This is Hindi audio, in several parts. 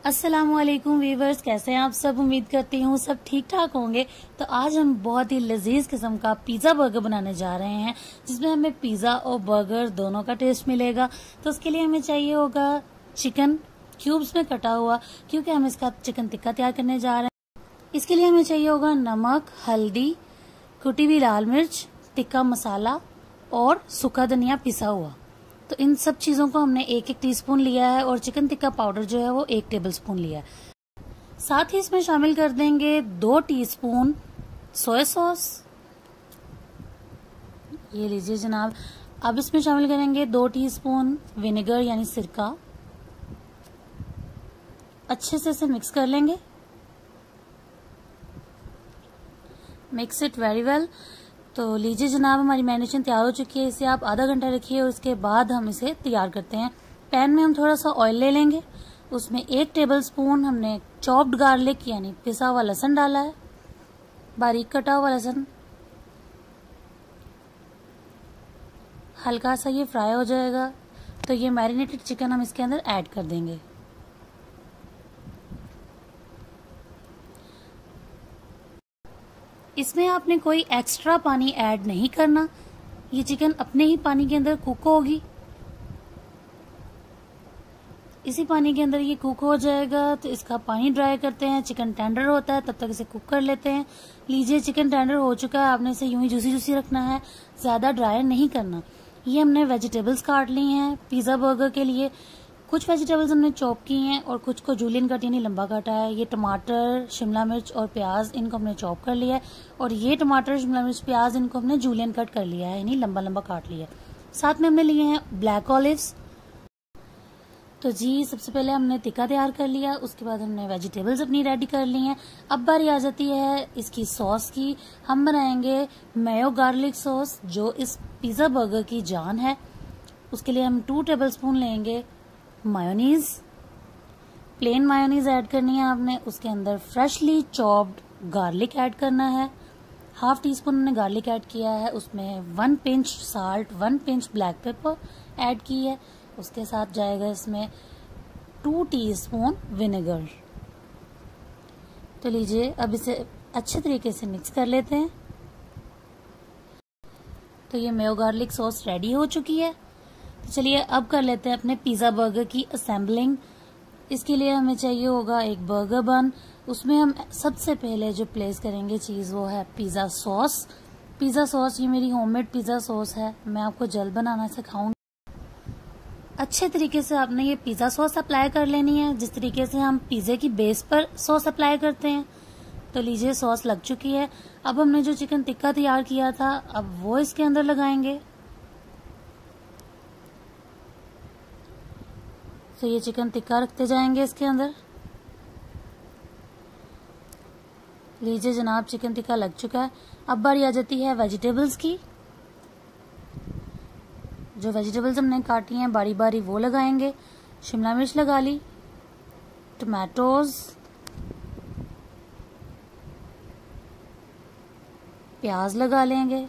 अस्सलामुअलैकुम वीवर्स, कैसे हैं आप सब। उम्मीद करती हूँ सब ठीक ठाक होंगे। तो आज हम बहुत ही लजीज किस्म का पिज़्ज़ा बर्गर बनाने जा रहे हैं, जिसमें हमें पिज़्ज़ा और बर्गर दोनों का टेस्ट मिलेगा। तो उसके लिए हमें चाहिए होगा चिकन क्यूब्स में कटा हुआ, क्योंकि हम इसका चिकन टिक्का तैयार करने जा रहे हैं। इसके लिए हमें चाहिए होगा नमक, हल्दी, कुटी हुई लाल मिर्च, टिक्का मसाला और सूखा धनिया पिसा हुआ। तो इन सब चीजों को हमने एक एक टीस्पून लिया है और चिकन टिक्का पाउडर जो है वो 1 टेबलस्पून लिया है। साथ ही इसमें शामिल कर देंगे 2 टीस्पून सोया सॉस। ये लीजिए जनाब। अब इसमें शामिल करेंगे 2 टीस्पून विनेगर यानी सिरका। अच्छे से इसे मिक्स कर लेंगे। Mix it very well. तो लीजिए जनाब, हमारी मैरिनेशन तैयार हो चुकी है। इसे आप आधा घंटा रखिए और उसके बाद हम इसे तैयार करते हैं। पैन में हम थोड़ा सा ऑयल ले लेंगे। उसमें 1 टेबलस्पून हमने चॉप्ड गार्लिक यानी पिसा हुआ लहसुन डाला है, बारीक कटा हुआ लहसुन। हल्का सा ये फ्राई हो जाएगा तो ये मैरिनेटेड चिकन हम इसके अंदर ऐड कर देंगे। इसमें आपने कोई एक्स्ट्रा पानी ऐड नहीं करना, ये चिकन अपने ही पानी के अंदर कुक होगी। इसी पानी के अंदर ये कुक हो जाएगा। तो इसका पानी ड्राई करते हैं। चिकन टेंडर होता है तब तक इसे कुक कर लेते हैं। लीजिए चिकन टेंडर हो चुका है। आपने इसे यूं ही जूसी जूसी रखना है, ज्यादा ड्राई नहीं करना। ये हमने वेजिटेबल्स काट ली हैं पिज्जा बर्गर के लिए। कुछ वेजिटेबल्स हमने चॉप की हैं और कुछ को जूलियन कट यानी लंबा काटा है। ये टमाटर, शिमला मिर्च और प्याज, इनको हमने चॉप कर लिया है। और ये टमाटर, शिमला मिर्च, प्याज, इनको हमने जूलियन कट कर लिया है यानी लंबा लंबा काट लिया है। साथ में हमने लिए हैं ब्लैक ऑलिव्स। तो जी, सबसे पहले हमने टिक्का तैयार कर लिया, उसके बाद हमने वेजिटेबल्स अपनी रेडी कर ली हैं। अब बारी आ जाती है इसकी सॉस की। हम बनाएंगे मेयो गार्लिक सॉस, जो इस पिज्जा बर्गर की जान है। उसके लिए हम 2 टेबलस्पून लेंगे मायोनीज। प्लेन मायोनीज ऐड करनी है आपने। उसके अंदर फ्रेशली चॉप्ड गार्लिक ऐड करना है। ½ टीस्पून हमने गार्लिक ऐड किया है। उसमें 1 pinch salt, 1 pinch black pepper add की है। उसके साथ जाएगा इसमें 2 टीस्पून विनेगर। तो लीजिए, अब इसे अच्छे तरीके से मिक्स कर लेते हैं। तो ये मेयो गार्लिक सॉस रेडी हो चुकी है। तो चलिए अब कर लेते हैं अपने पिज्जा बर्गर की असेंबलिंग। इसके लिए हमें चाहिए होगा एक बर्गर बन। उसमें हम सबसे पहले जो प्लेस करेंगे चीज वो है पिज्जा सॉस। पिज्जा सॉस ये मेरी होममेड पिज्जा सॉस है, मैं आपको जल्द बनाना सिखाऊंगी। अच्छे तरीके से आपने ये पिज्जा सॉस अप्लाई कर लेनी है, जिस तरीके से हम पिज्जे की बेस पर सॉस अप्लाई करते हैं। तो लीजिए, सॉस लग चुकी है। अब हमने जो चिकन टिक्का तैयार किया था, अब वो इसके अंदर लगाएंगे। तो ये चिकन टिक्का रखते जाएंगे इसके अंदर। लीजिए जनाब, चिकन टिक्का लग चुका है। अब बारी आ जाती है वेजिटेबल्स की। जो वेजिटेबल्स हमने काटी हैं बारी बारी वो लगाएंगे। शिमला मिर्च लगा ली, टमाटोज, प्याज लगा लेंगे,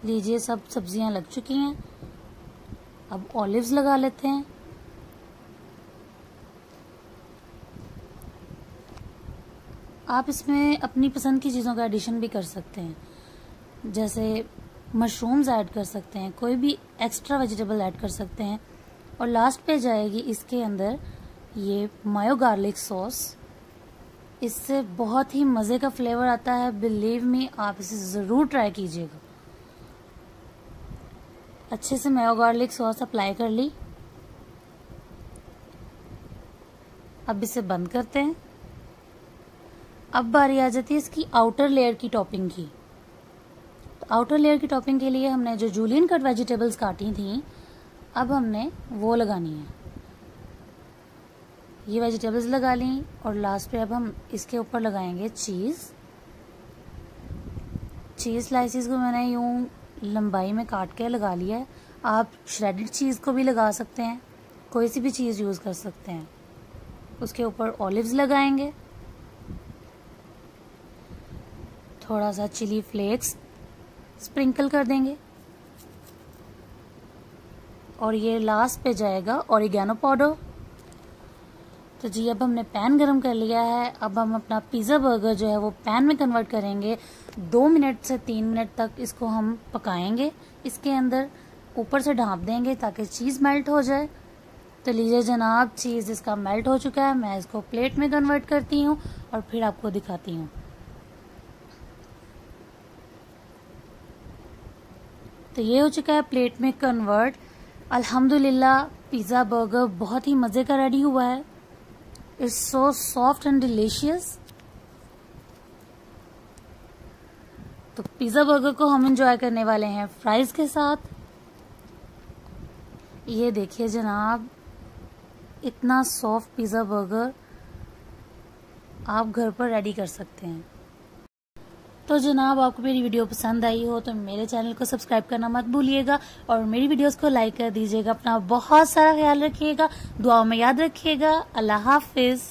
लीजिए सब सब्जियां लग चुकी हैं। अब ऑलिव्स लगा लेते हैं। आप इसमें अपनी पसंद की चीज़ों का एडिशन भी कर सकते हैं, जैसे मशरूम्स ऐड कर सकते हैं, कोई भी एक्स्ट्रा वेजिटेबल ऐड कर सकते हैं। और लास्ट पे जाएगी इसके अंदर ये मायो गार्लिक सॉस। इससे बहुत ही मज़े का फ्लेवर आता है। बिलीव मी, आप इसे ज़रूर ट्राई कीजिएगा। अच्छे से मायो गार्लिक सॉस अप्लाई कर ली। अब इसे बंद करते हैं। अब बारी आ जाती है इसकी आउटर लेयर की टॉपिंग की। तो आउटर लेयर की टॉपिंग के लिए हमने जो जूलियन कट वेजिटेबल्स काटी थी, अब हमने वो लगानी है। ये वेजिटेबल्स लगा ली और लास्ट पे अब हम इसके ऊपर लगाएंगे चीज़। चीज़ स्लाइसिस को मैंने यूं लंबाई में काट के लगा लिया है। आप श्रेडेड चीज़ को भी लगा सकते हैं, कोई सी भी चीज़ यूज़ कर सकते हैं। उसके ऊपर ऑलिव्स लगाएंगे, थोड़ा सा चिली फ्लेक्स स्प्रिंकल कर देंगे। और ये लास्ट पे जाएगा ऑरिगेनो पाउडर। तो जी अब हमने पैन गरम कर लिया है। अब हम अपना पिज़्ज़ा बर्गर जो है वो पैन में कन्वर्ट करेंगे। 2 मिनट से 3 मिनट तक इसको हम पकाएंगे। इसके अंदर ऊपर से ढाँप देंगे ताकि चीज़ मेल्ट हो जाए। तो लीजिए जनाब, चीज़ इसका मेल्ट हो चुका है। मैं इसको प्लेट में कन्वर्ट करती हूँ और फिर आपको दिखाती हूँ। तो ये हो चुका है प्लेट में कन्वर्ट। अल्हम्दुलिल्लाह पिज़्ज़ा बर्गर बहुत ही मज़े का रेडी हुआ है। It's so soft and delicious. तो पिज़्ज़ा बर्गर को हम एंजॉय करने वाले हैं फ्राइज के साथ। ये देखिए जनाब, इतना सॉफ्ट पिज़्ज़ा बर्गर आप घर पर रेडी कर सकते हैं। तो जनाब आपको मेरी वीडियो पसंद आई हो तो मेरे चैनल को सब्सक्राइब करना मत भूलिएगा और मेरी वीडियोस को लाइक कर दीजिएगा। अपना बहुत सारा ख्याल रखिएगा, दुआओं में याद रखिएगा। अल्लाह हाफिज।